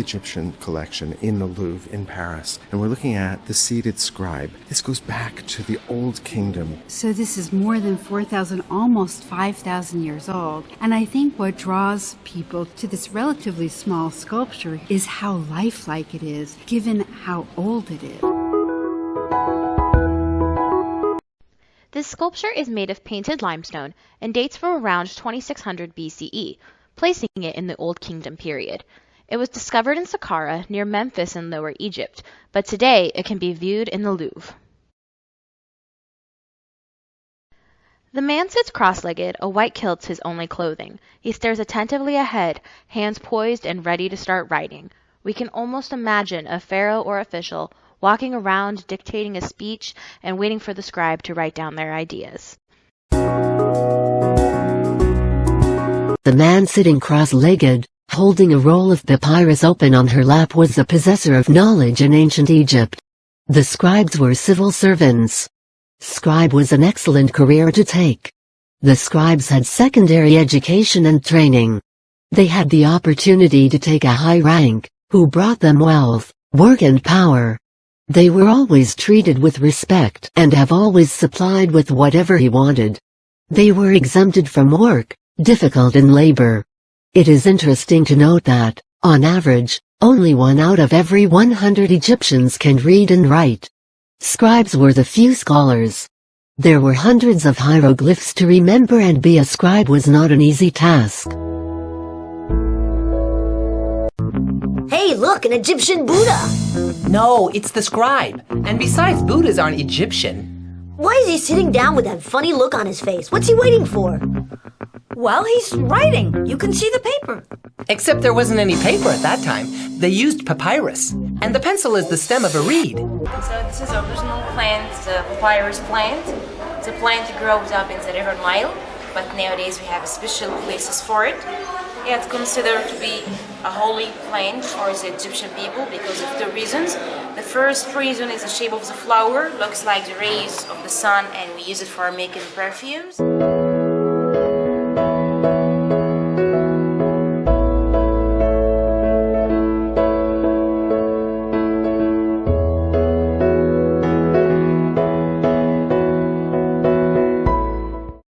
Egyptian collection in the Louvre in Paris. And we're looking at the Seated Scribe. This goes back to the Old Kingdom. So this is more than 4,000, almost 5,000 years old. And I think what draws people to this relatively small sculpture is how lifelike it is, given how old it is. This sculpture is made of painted limestone and dates from around 2600 BCE, placing it in the Old Kingdom period. It was discovered in Saqqara near Memphis in Lower Egypt, but today it can be viewed in the Louvre. The man sits cross-legged, a white kilt's his only clothing. He stares attentively ahead, hands poised and ready to start writing. We can almost imagine a pharaoh or official walking around dictating a speech and waiting for the scribe to write down their ideas. The man sitting cross-legged, holding a roll of papyrus open on her lap, was the possessor of knowledge in ancient Egypt. The scribes were civil servants. Scribe was an excellent career to take. The scribes had secondary education and training. They had the opportunity to take a high rank, who brought them wealth, work and power. They were always treated with respect and have always supplied with whatever he wanted. They were exempted from work, difficult in labor. It is interesting to note that, on average, only 1 out of every 100 Egyptians can read and write. Scribes were the few scholars. There were hundreds of hieroglyphs to remember, and be a scribe was not an easy task. Hey, look, an Egyptian Buddha! No, it's the scribe. And besides, Buddhas aren't Egyptian. Why is he sitting down with that funny look on his face? What's he waiting for? Well, he's writing. You can see the paper. Except there wasn't any paper at that time. They used papyrus. And the pencil is the stem of a reed. So this is original plant, the papyrus plant. The plant grows up in the River Nile, but nowadays we have special places for it. It's considered to be a holy plant for the Egyptian people because of 2 reasons. The first reason is the shape of the flower, looks like the rays of the sun, and we use it for making perfumes.